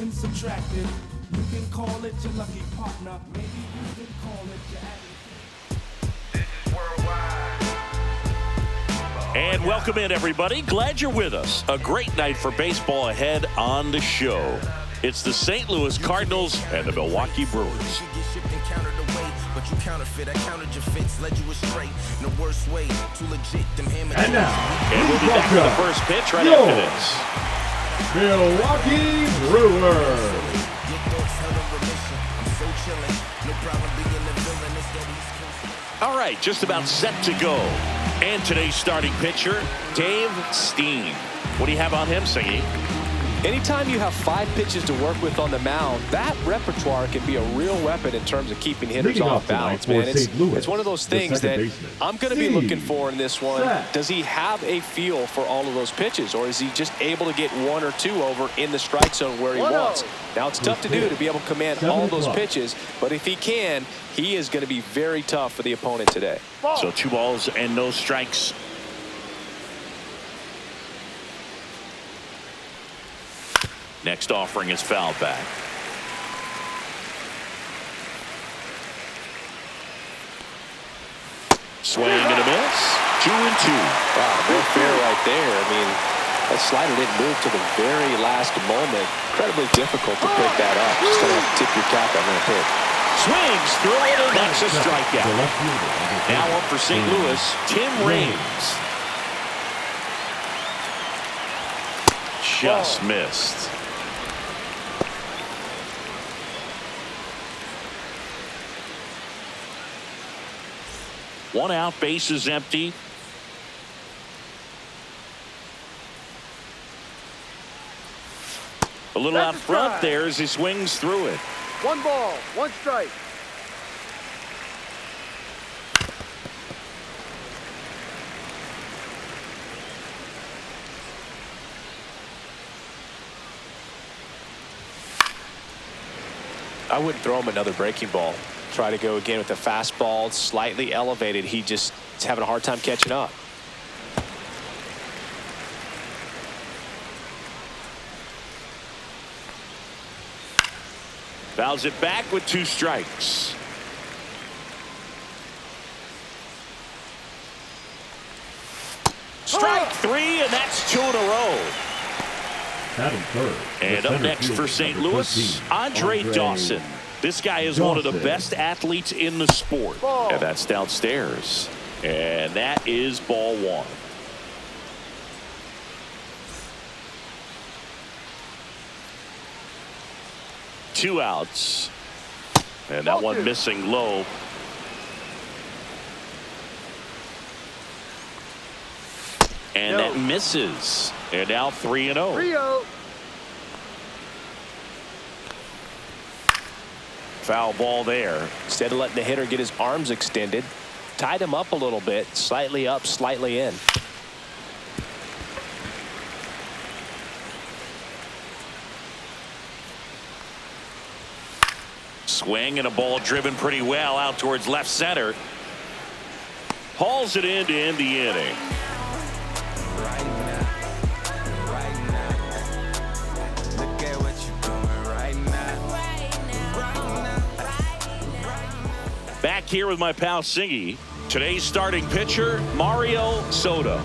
and subtracted. You can call it your lucky partner. Maybe you can call it your And welcome in, everybody. Glad you're with us. A great night for baseball ahead on the show. It's the St. Louis Cardinals and the Milwaukee Brewers. But you counterfeit, I counted your fits, led you astray in the worst way, too legit, them hammer. And now, we'll be back for the first pitch right after this. Milwaukee Brewers. All right, just about set to go. And today's starting pitcher, Dave Steen. What do you have on him, Singy? Anytime you have 5 pitches to work with on the mound, that repertoire can be a real weapon in terms of keeping hitters off balance, man. It's one of those things that I'm going to be looking for in this one. Does he have a feel for all of those pitches, or is he just able to get 1 or 2 over in the strike zone where he wants? Now, it's tough to do to be able to command all those pitches, but if he can, he is going to be very tough for the opponent today. So 2 balls and no strikes. Next offering is foul back. Swing and a miss. 2-2. Wow, no fair right there. I mean, that slider didn't move to the very last moment. Incredibly difficult to pick that up. Just gonna have to tip your cap on that hit. Swings through it, and that's a strikeout. Now up for St. Louis, Tim Raines. Just missed. One out, base is empty. A little out front there as he swings through it. 1 ball, 1 strike. I wouldn't throw him another breaking ball. Try to go again with the fastball, slightly elevated. He just is having a hard time catching up. Fouls it back with 2 strikes. Strike 3, and that's 2 in a row. And up next for St. Louis, Andre Dawson. This guy is one of the best athletes in the sport. And that's downstairs. And that is ball 1. Two outs. And that one missing low. And that misses. And now 3-0. 3-0. Foul ball there. Instead of letting the hitter get his arms extended, tied him up a little bit, slightly up, slightly in. Swing and a ball driven pretty well out towards left center. Hauls it in to end the inning. Back here with my pal Singy. Today's starting pitcher, Mario Soto.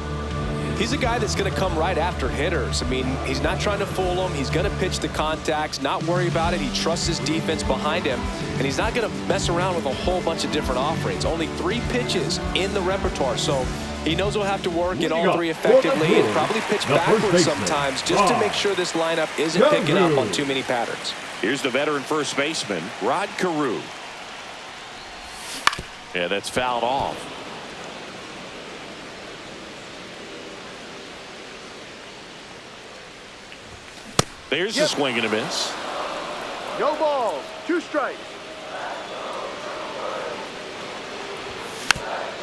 He's a guy that's going to come right after hitters. I mean, he's not trying to fool them. He's going to pitch the contacts, not worry about it. He trusts his defense behind him, and he's not going to mess around with a whole bunch of different offerings. Only 3 pitches in the repertoire, so he knows he'll have to work in all 3 effectively and probably pitch backwards sometimes just to make sure this lineup isn't picking up on too many patterns. Here's the veteran first baseman, Rod Carew. Yeah, that's fouled off. There's the swing and a miss. No balls, 2 strikes.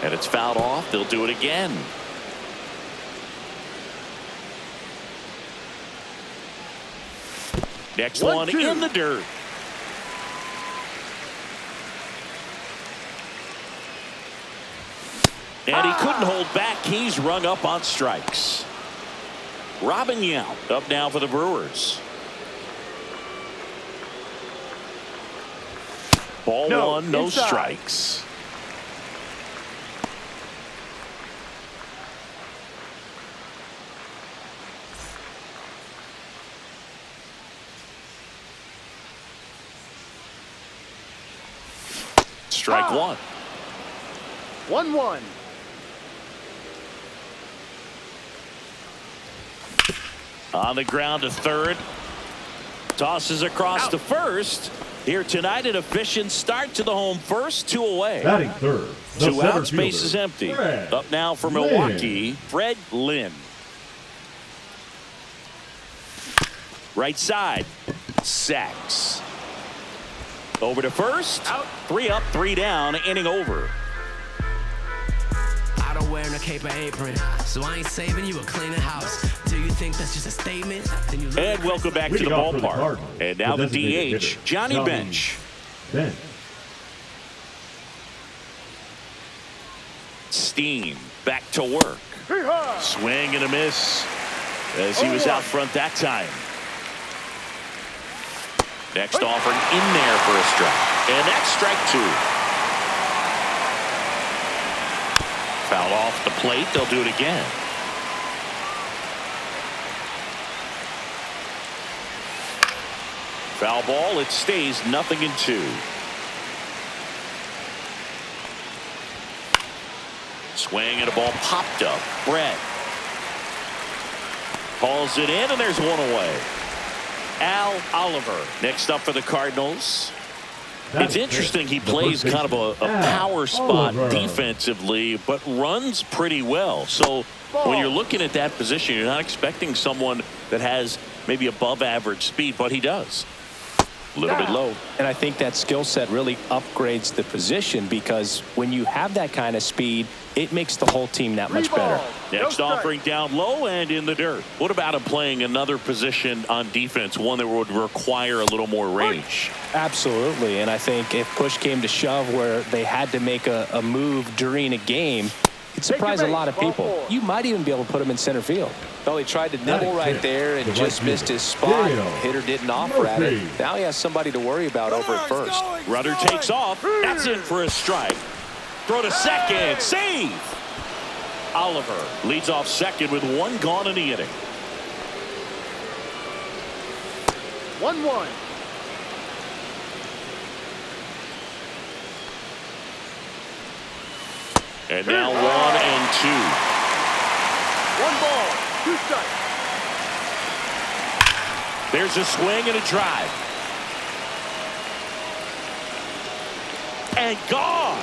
And it's fouled off. They'll do it again. Next one in the dirt. And he couldn't hold back. He's rung up on strikes. Robin Yount up now for the Brewers. Ball No, one, no inside. strikes. Strike one. 1-1. On the ground to third. Tosses across to first. Here tonight, an efficient start to the home first, 2 away. Batting third. The 2 center out, space fielder, is empty. Fred Up now for Lynn. Milwaukee, Fred Lynn. Right side, Sachs. Over to first. Out. 3 up, 3 down, inning over. I don't wear no cape or apron, so I ain't saving you a cleaner house. Do you think that's just a statement? Then you And welcome back to the Leading off for the ballpark. Cardinals, And now the designated DH, hitter, Johnny Bench. Bench. Steen back to work. Hee-haw. Swing and a miss as he was out front that time. Next offering in there for a strike. And that's strike 2. Foul off the plate. They'll do it again. Foul ball. It stays 0-2. Swing and a ball popped up. Brett calls it in, and there's one away. Al Oliver next up for the Cardinals. It's interesting. He plays kind of a power spot defensively, but runs pretty well. So when you're looking at that position, you're not expecting someone that has maybe above average speed, but he does. A little bit low. And I think that skill set really upgrades the position, because when you have that kind of speed, it makes the whole team that much better. Next offering down low and in the dirt. What about him playing another position on defense, one that would require a little more range? Absolutely. And I think if push came to shove where they had to make a move during a game, it'd surprise a lot of people. You might even be able to put him in center field. Well, he tried to nibble right there and just missed his spot. Hitter didn't offer at it. Now he has somebody to worry about over at first. Rudder takes off. That's in for a strike. Throw to second. Save. Oliver leads off second with 1 gone in the inning. 1-1. And now 1 and 2. 1 ball, 2 strikes. There's a swing and a drive. And gone.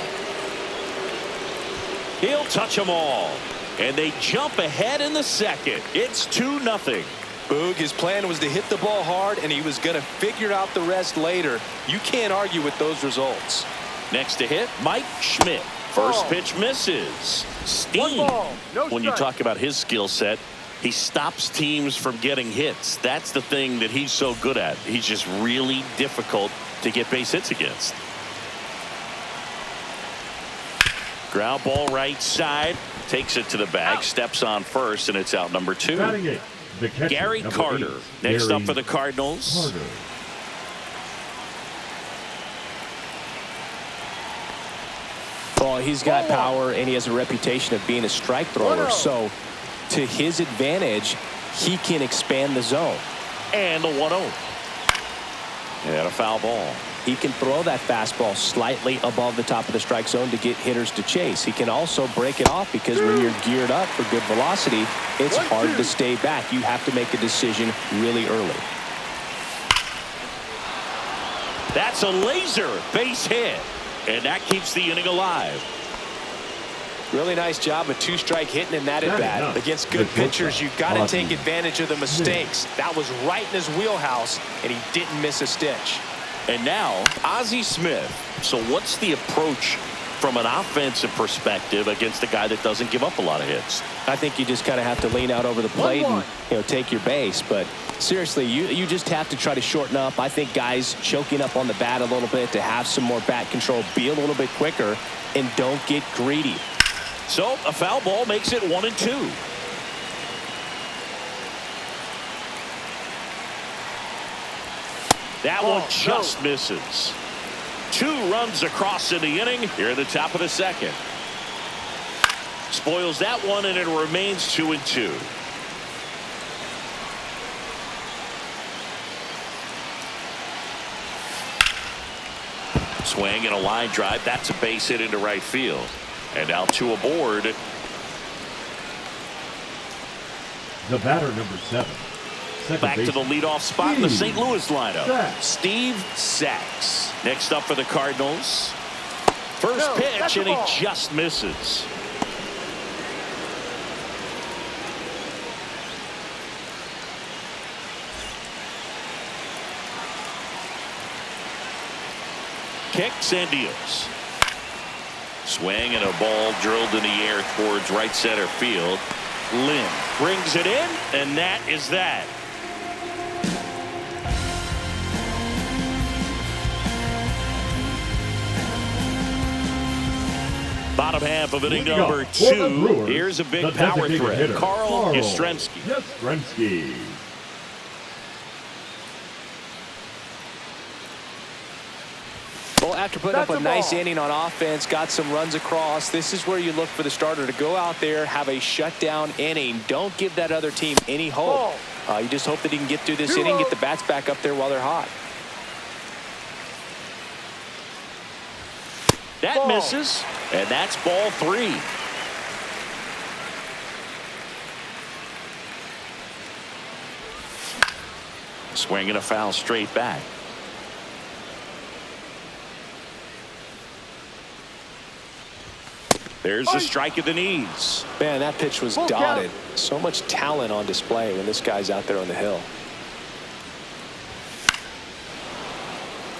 He'll touch them all. And they jump ahead in the second. It's 2-0. Boog, his plan was to hit the ball hard, and he was going to figure out the rest later. You can't argue with those results. Next to hit, Mike Schmidt. First pitch misses. Steen, 1 ball, no when you strike. talk about his skill set, he stops teams from getting hits. That's the thing that he's so good at. He's just really difficult to get base hits against. Ground ball right side. Takes it to the bag. Steps on first, and it's out number 2. Batting eighth, the catcher, Gary number Carter 8, next Gary up for the Cardinals. Carter. Well, he's got power, and he has a reputation of being a strike thrower. So to his advantage, he can expand the zone. And the 1-0. And a foul ball. He can throw that fastball slightly above the top of the strike zone to get hitters to chase. He can also break it off, because when you're geared up for good velocity, it's hard to stay back. You have to make a decision really early. That's a laser base hit. And that keeps the inning alive. Really nice job of 2-strike hitting in that at bat. Against good pitchers, you've got to take advantage of the mistakes. That was right in his wheelhouse, and he didn't miss a stitch. And now Ozzie Smith. So what's the approach from an offensive perspective against a guy that doesn't give up a lot of hits? I think you just kind of have to lean out over the plate and take your base. But seriously, you just have to try to shorten up. I think guys choking up on the bat a little bit to have some more bat control, be a little bit quicker, and don't get greedy. So a foul ball makes it 1 and 2. That one just misses. 2 runs across in the inning here at the top of the second. Spoils that one, and it remains 2-2. Swing and a line drive. That's a base hit into right field. And now 2 aboard. The batter, number 7. Back to the leadoff spot in the St. Louis lineup. Sachs. Steve Sachs. Next up for the Cardinals. First No, pitch, and he ball. just misses. Kicks and deals. Swing and a ball drilled in the air towards right center field. Lynn brings it in, and that is that. Bottom half of inning number 2. Here's a big power threat. Carl Yastrzemski. Well, after putting up a nice inning on offense, got some runs across, this is where you look for the starter to go out there, have a shutdown inning. Don't give that other team any hope. You just hope that he can get through this inning, get the bats back up there while they're hot. That misses, and that's ball 3. Swing and a foul straight back. There's a strike at the knees. Man, that pitch was dotted. So much talent on display when this guy's out there on the hill.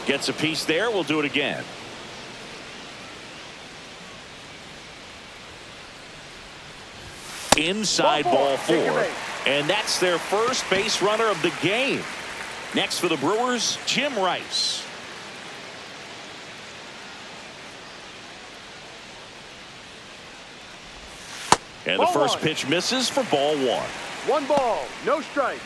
Gets a piece there. We'll do it again. Inside ball 4. And that's their first base runner of the game. Next for the Brewers, Jim Rice. And the first pitch misses for ball 1. 1 ball, no strikes.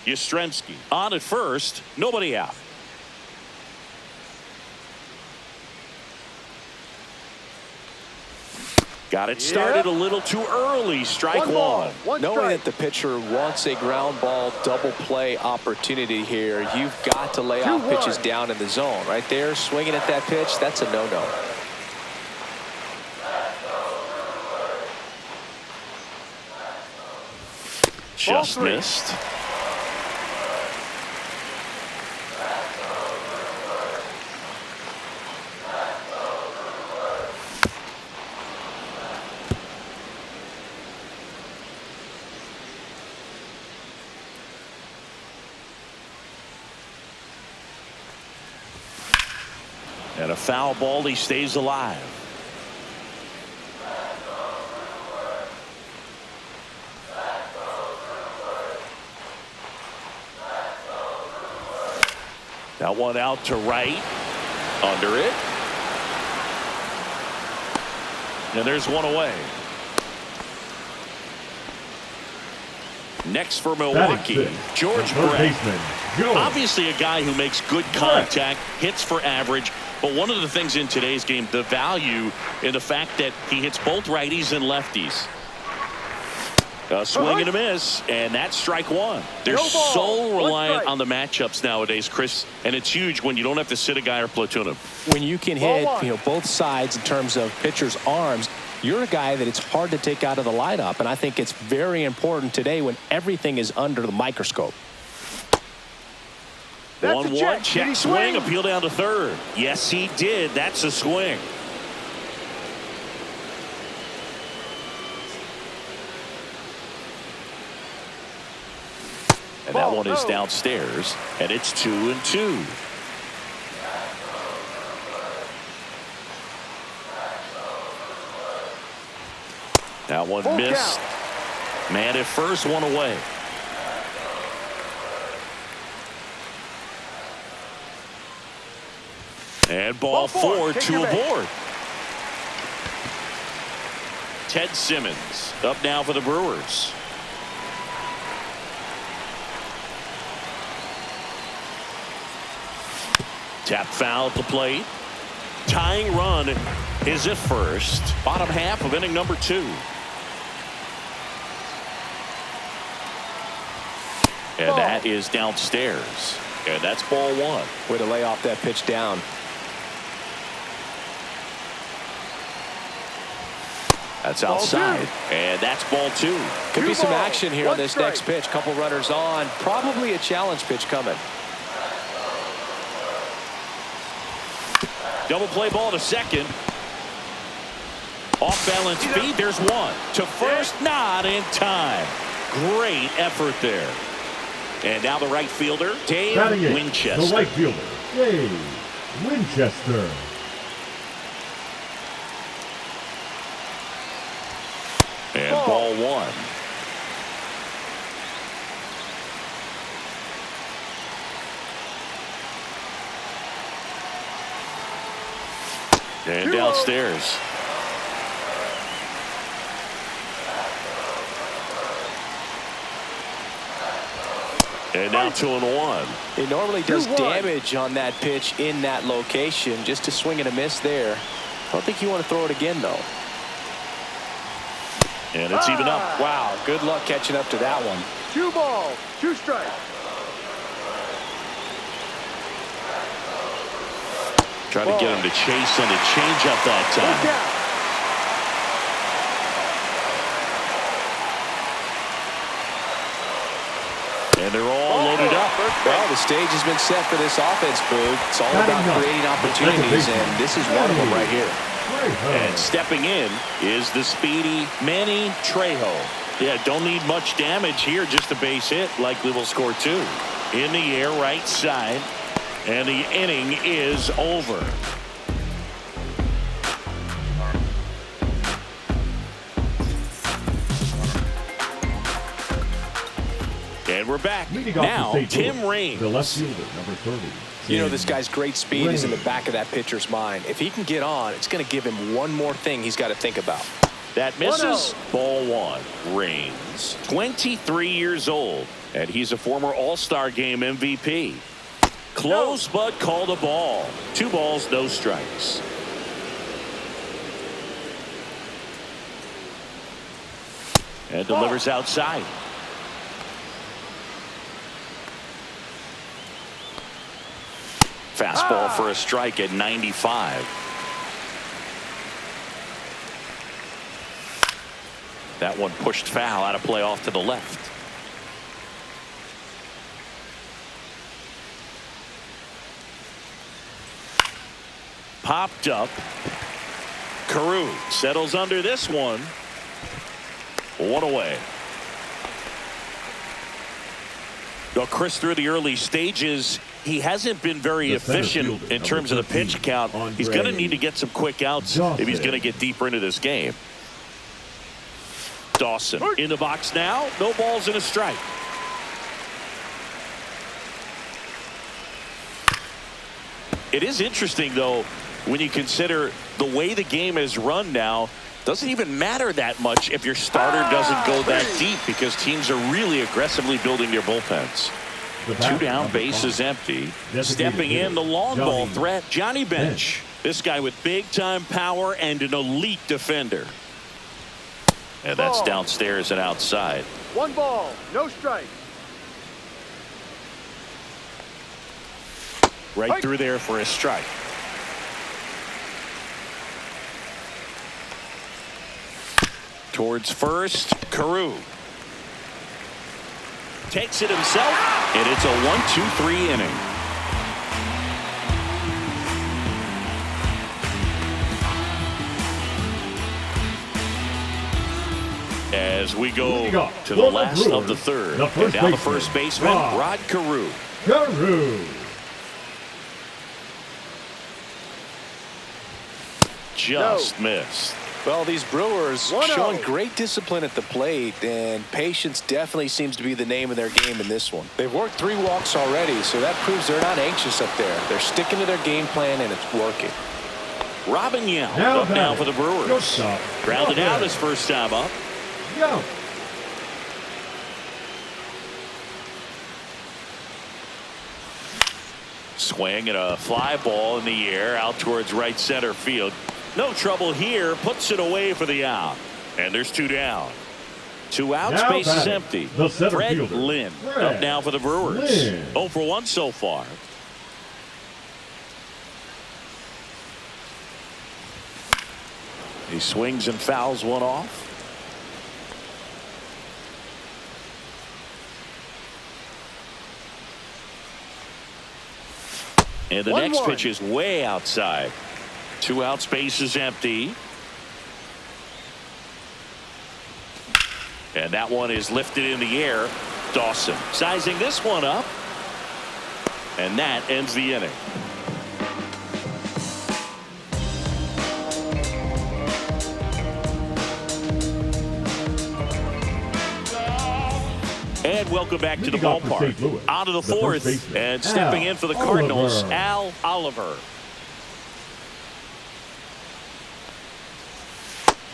Yastrzemski on at first, nobody out. Got it started a little too early. Strike 1. Knowing that the pitcher wants a ground ball double play opportunity here, you've got to lay off pitches down in the zone. Right there, swinging at that pitch, that's a no-no. Just missed. And a foul ball, he stays alive. That one out to right. Under it. And there's one away. Next for Milwaukee, George Brett. Obviously a guy who makes good contact, hits for average. But one of the things in today's game, the value in the fact that he hits both righties and lefties. A swing and a miss, and that's strike 1. They're so reliant on the matchups nowadays, Chris, and it's huge when you don't have to sit a guy or platoon him. When you can hit, both sides in terms of pitchers' arms, you're a guy that it's hard to take out of the lineup, and I think it's very important today when everything is under the microscope. 1-1, check swing, appeal down to third. Yes, he did. That's a swing. And that one is downstairs, and it's 2-2. That one missed. Man at first, one away. And ball 4, 2 aboard. Ted Simmons up now for the Brewers. Tap foul at the plate. Tying run is at first. Bottom half of inning number 2. And that is downstairs. And that's ball 1. Way to lay off that pitch down. That's outside. And that's ball 2. Could be some action here on this next pitch. Couple runners on. Probably a challenge pitch coming. Double play ball to second. Off balance feed. There's one. To first, not in time. Great effort there. And now the right fielder, Dave Winchester. The right fielder, Dave Winchester. And ball 1. And downstairs. And now 2-1. He normally does damage on that pitch in that location. Just to swing and a miss there. I don't think you want to throw it again, though. And it's even up. Wow, good luck catching up to that one. 2 balls, 2 strikes. Trying to get him to chase on a changeup that time. And they're all loaded up. Well, the stage has been set for this offense, Boog. It's all about creating opportunities, and this is one of them right here. And stepping in is the speedy Manny Trejo. Yeah, don't need much damage here, just a base hit. Likely will score 2. In the air, right side. And the inning is over. And we're back. Now, Tim Raines. The left fielder, number 30. You know, this guy's great speed is in the back of that pitcher's mind. If he can get on, it's going to give him one more thing he's got to think about. That misses. Ball 1. Raines, 23 years old, and he's a former All-Star Game MVP. Close, but called a ball. 2 balls, no strikes. And delivers outside. Fastball for a strike at 95. That one pushed foul, out of play off to the left. Popped up. Carew settles under this one. 1 away. Well, Chris, through the early stages, he hasn't been very efficient in terms of the pitch count. He's going to need to get some quick outs if he's going to get deeper into this game. Dawson in the box now. No balls and a strike. It is interesting, though, when you consider the way the game is run now. Doesn't even matter that much if your starter doesn't go that deep, because teams are really aggressively building their bullpens. 2 down, base is empty. Stepping in, the long ball threat, Johnny Bench. This guy with big-time power and an elite defender. And that's downstairs and outside. 1 ball, no strike. Right through there for a strike. Towards first, Carew. Takes it himself, and it's a 1-2-3 inning. As we go to the last of the third. And now the first baseman, Rod Carew. Just missed. Well, these Brewers showing great discipline at the plate, and patience definitely seems to be the name of their game in this one. They've worked 3 walks already, so that proves they're not anxious up there. They're sticking to their game plan, and it's working. Robin Yount up now for the Brewers. Grounded out his first time up. Swing and a fly ball in the air out towards right center field. No trouble here. Puts it away for the out. And there's 2 down. 2 outs. Now Base is batting, empty. the center Fred fielder, Lynn Fred up now for the Brewers. Lynn. 0 for 1 so far. He swings and fouls one off. And the next pitch is way outside. 2 outs, base is empty. And that one is lifted in the air. Dawson sizing this one up. And that ends the inning. And welcome back to the ballpark. Out of the 4th and stepping in for the Cardinals, Al Oliver.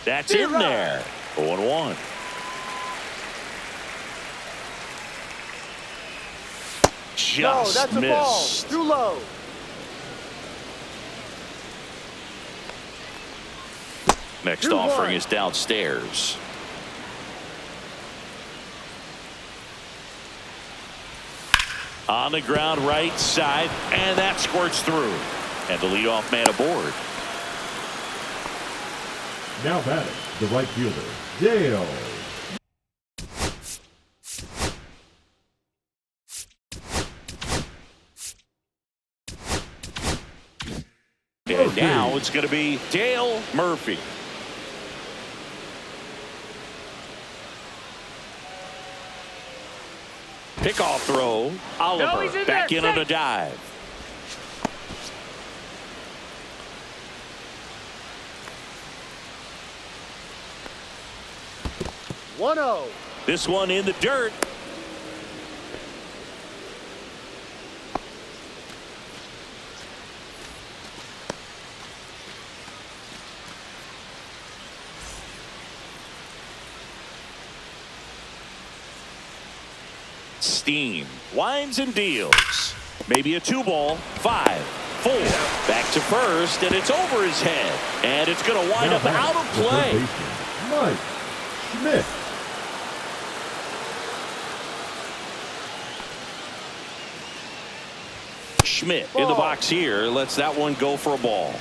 That's in there. 0-1. Just that's a ball. missed. Too low. Next 2-1. offering is downstairs. On the ground right side, and that squirts through. And the leadoff man aboard. Now batting, the right fielder, Dale. And now it's going to be Dale Murphy. Pickoff throw. Oliver back in on a dive. This one in the dirt. Steen winds and deals. Maybe a 2-ball. 5, 4. Back to first, and it's over his head. And it's going to wind up out of play. Mike Schmidt. Schmidt in the box here. Lets that one go for a ball.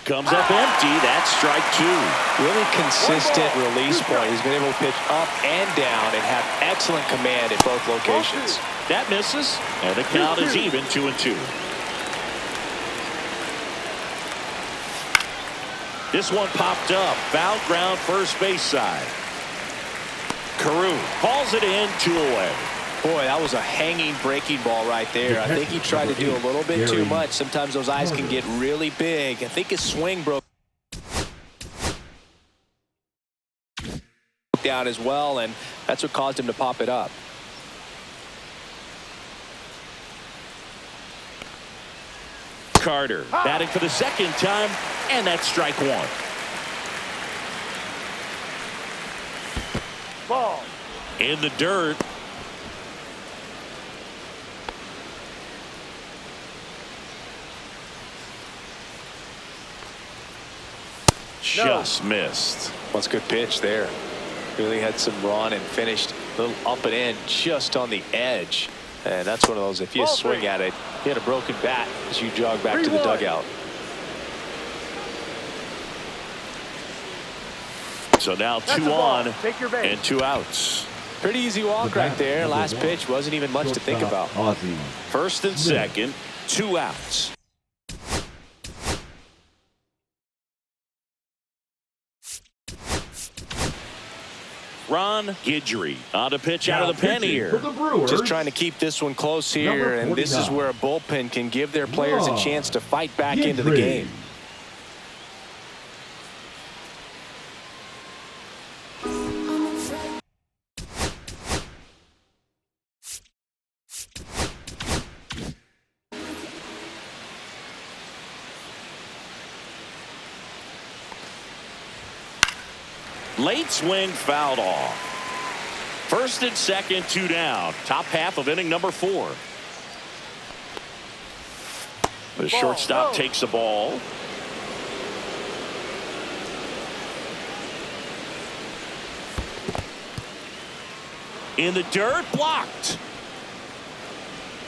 Comes up empty. That's strike 2. Really consistent release point. He's been able to pitch up and down and have excellent command at both locations. That misses, and the count is even 2-2. This one popped up. Foul ground first base side. Carew calls it in, 2 away. Boy, that was a hanging breaking ball right there. I think he tried to do a little bit too much. Sometimes those eyes can get really big. I think his swing broke down as well, and that's what caused him to pop it up. Carter batting for the second time, and that's strike 1. Ball. In the dirt. Just missed. That's a good pitch there. Really had some run and finished a little up and in just on the edge. And that's one of those, if you swing at it, you had a broken bat as you jog back to the dugout. So now 2 on and 2 outs. Pretty easy walk right there. Last pitch wasn't even much to think about. First and second, 2 outs. Ron Guidry on a pitch out of the pen here. Just trying to keep this one close here, and this is where a bullpen can give their players a chance to fight back into the game. Late swing fouled off. First and second, 2 down. Top half of inning number 4. The shortstop takes the ball. In the dirt, blocked.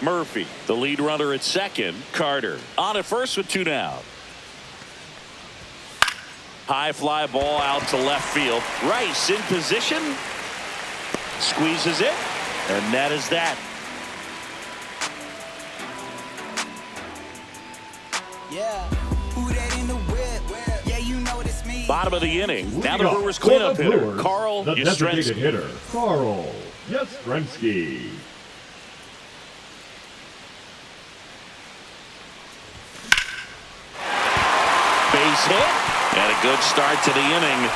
Murphy, the lead runner at second. Carter on at first with 2 down. High fly ball out to left field. Rice in position. Squeezes it. And that is that. Yeah. Who that in the whip? Yeah, you know it's me. Bottom of the inning. Now the Brewers cleanup hitter, Carl the designated Yastrzemski. hitter, Carl Yastrzemski. Base hit. And a good start to the inning.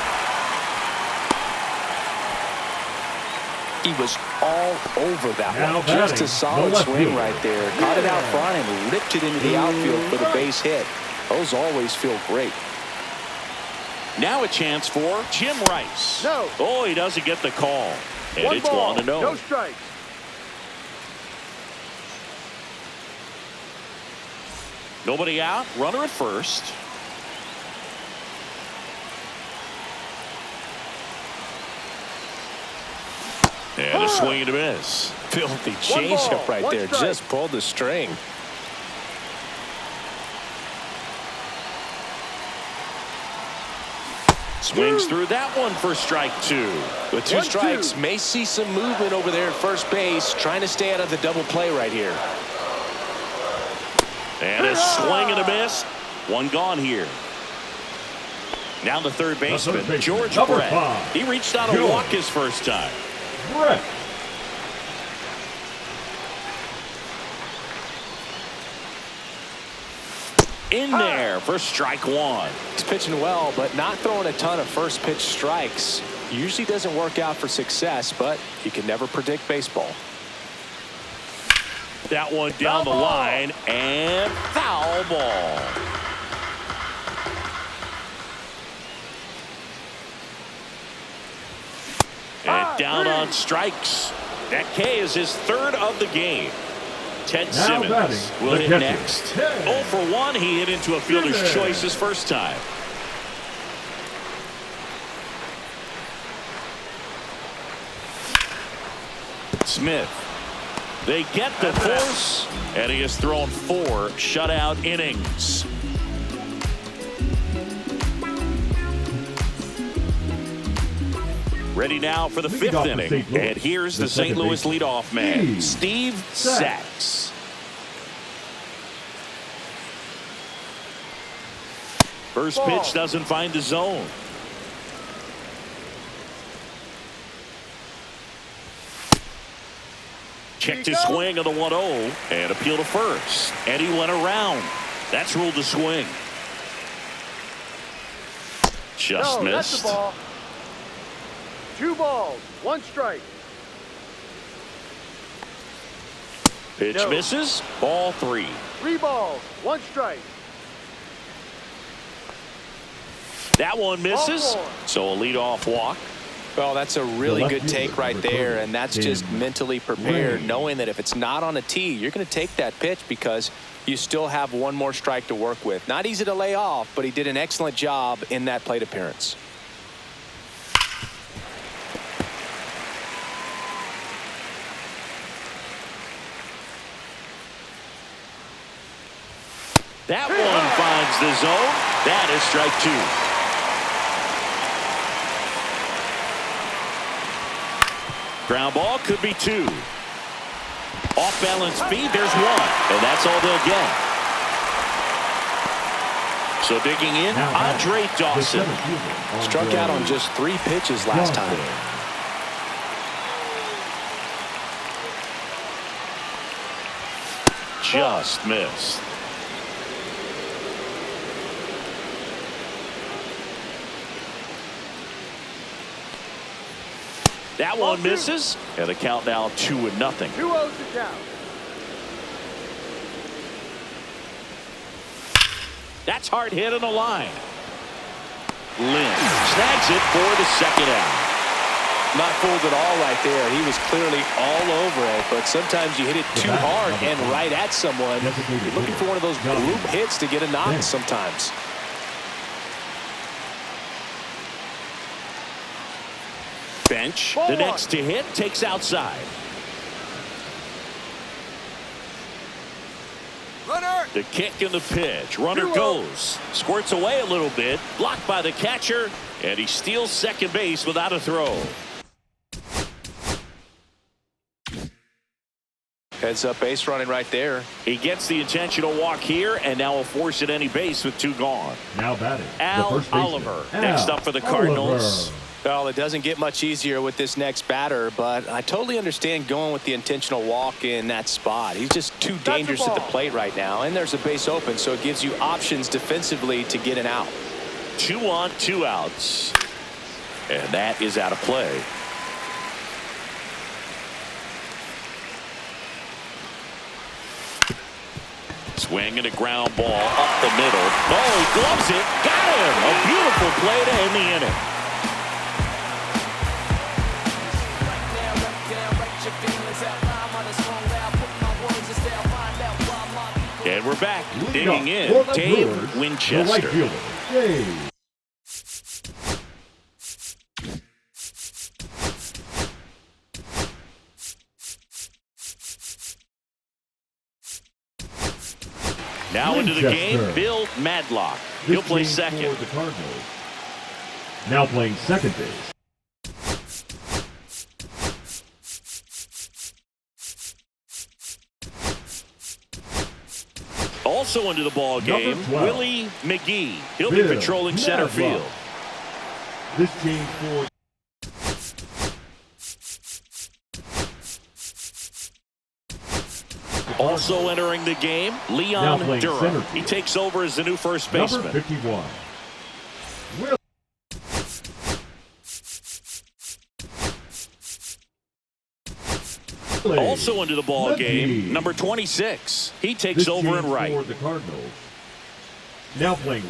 He was all over that Now one. Just batting, a solid the left swing fielder. right there. Caught it out front and ripped it into the outfield for the base hit. Those always feel great. Now a chance for Jim Rice. No. Oh, he doesn't get the call. And One it's ball, 1-0. no strikes. Nobody out. Runner at first. And a swing and a miss. Filthy One changeup ball, right one there. strike. Just pulled the string. Swings through that one for strike 2. With 2 1-2. strikes, may see some movement over there at first base. Trying to stay out of the double play right here. And a swing and a miss. One gone here. Now the third baseman, George number Brett. 5. He reached out a George walk his first time. Brett. In there for strike 1. He's pitching well, but not throwing a ton of first pitch strikes. Usually doesn't work out for success, but you can never predict baseball. That one down the line and foul ball. And down on strikes. That K is his 3rd of the game. Ted Now Simmons batting, will the hit catcher, next. Ted 0 for 1. He hit into a fielder's Simmons. choice his first time. Smith. They get the force, and he has thrown 4 shutout innings. Ready now for the Leading 5th off the inning. St. Louis, And here's the the St. second Louis baseman, leadoff man, Steve Steve Sachs. First Ball. pitch doesn't find the zone. Checked his swing on the 1-0 and appealed to first. And he went around. That's ruled a swing. Just No, that's missed. the ball. 2 balls, 1 strike. Pitch No. misses. Ball 3. 3 balls, 1 strike. That one misses. Ball 4. So a leadoff walk. Well, that's a really left good fielder, take right number there, 30, and that's Tim just mentally prepared, Ray. knowing that if it's not on a tee, you're going to take that pitch because you still have one more strike to work with. Not easy to lay off, but he did an excellent job in that plate appearance. That one finds the zone. That is strike 2. Ground ball could be 2. Off balance speed, there's 1. And that's all they'll get. So digging in, Now batting, Andre the Dawson. 7th fielder, Struck out on Andre just 3 pitches last time. Dawson. Just missed. That one misses. And the count now 2-0. 2-0 to count. That's hard hit on the line. Lynn snags it for the second out. Not fooled at all right there. He was clearly all over it, but sometimes you hit it too hard and right at someone. You're looking for one of those bloop hits to get a knock sometimes. Bench. The next to hit takes outside. Runner. The kick and the pitch. Runner goes. Squirts away a little bit. Blocked by the catcher. And he steals second base without a throw. Heads up base running right there. He gets the intentional walk here, and now will force at any base with 2 gone. Now batting, Al Oliver. Next up for the Cardinals. Well, it doesn't get much easier with this next batter, but I totally understand going with the intentional walk in that spot. He's just too dangerous at the plate right now, and there's a base open, so it gives you options defensively to get an out. 2 on, 2 outs. And that is out of play. Swing and a ground ball up the middle. Oh, he gloves it. Got him. A beautiful play to end the inning. And we're back. Digging in, Dave Winchester. Now into the game, Bill Madlock. He'll play second. For the Cardinals. Now playing second base. Also into the ball game, Willie McGee. He'll be patrolling center field. This change for also entering the game, Leon Durham. He takes over as the new first baseman. Number 51. Also into the ball game, number 26. He takes over in right. For the Cardinals. Now playing.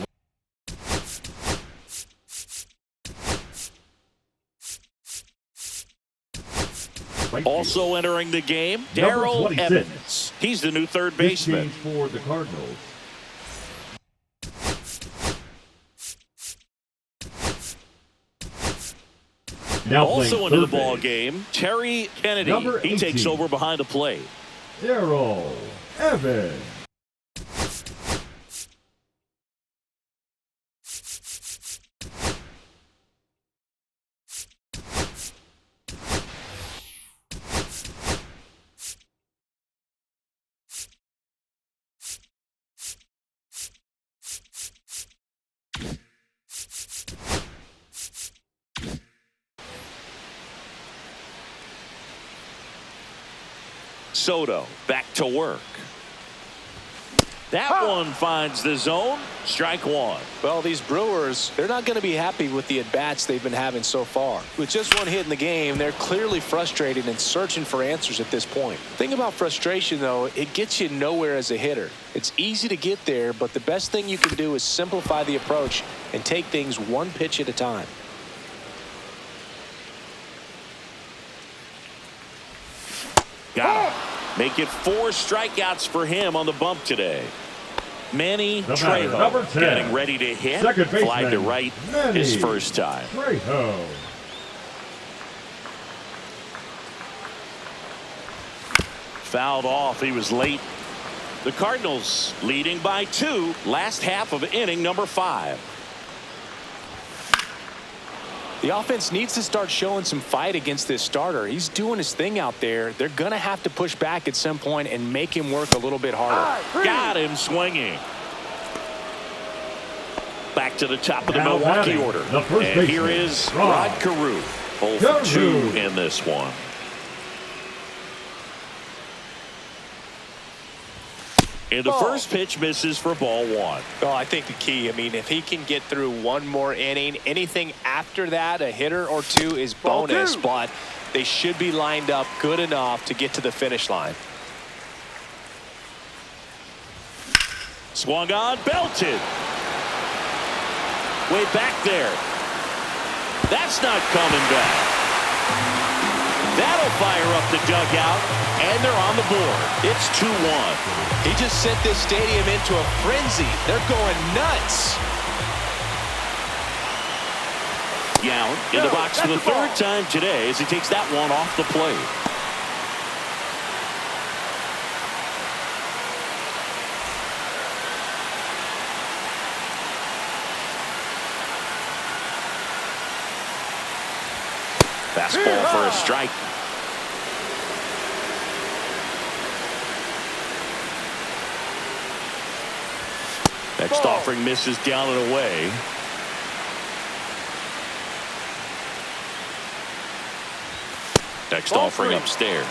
Also entering the game, Darrell Evans. He's the new third baseman. For the Cardinals. Now also into the ball game, Terry Kennedy. He takes over behind the plate. Darrell Evans. Soto back to work. That one finds the zone. Strike one. Well, these Brewers, they're not going to be happy with the at-bats they've been having so far. With just one hit in the game, they're clearly frustrated and searching for answers at this point. The thing about frustration, though, it gets you nowhere as a hitter. It's easy to get there, but the best thing you can do is simplify the approach and take things one pitch at a time. Got him. Make it 4 strikeouts for him on the bump today. Manny Trejo getting ready to hit. Fly to right his first time. Trejo. Fouled off. He was late. The Cardinals leading by 2. Last half of inning number 5. The offense needs to start showing some fight against this starter. He's doing his thing out there. They're going to have to push back at some point and make him work a little bit harder. Got him swinging. Back to the top of the Milwaukee order. And here is Rod Carew. 0 for 2 in this one. And the first pitch misses for ball 1. Oh, I think the key, I mean, if he can get through one more inning, anything after that, a hitter or 2 is bonus, but they should be lined up good enough to get to the finish line. Swung on, belted. Way back there. That's not coming back. That'll fire up the dugout, and they're on the board. It's 2-1. He just sent this stadium into a frenzy. They're going nuts. Young in the box for the third time today as he takes that one off the plate. Fastball for a strike. Next offering misses down and away. Next offering upstairs.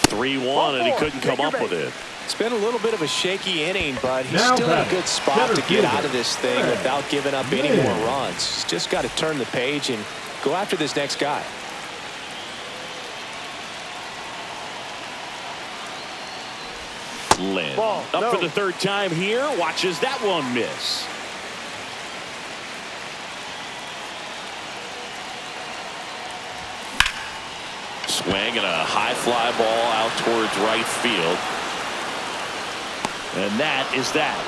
(3-1) and he couldn't come up with it. It's been a little bit of a shaky inning, but he's still in a good spot to get out of this thing without giving up any more runs. He's just got to turn the page and go after this next guy. Lynn up for the third time here. Watches that one miss. Swing and a high fly ball out towards right field. And that is that.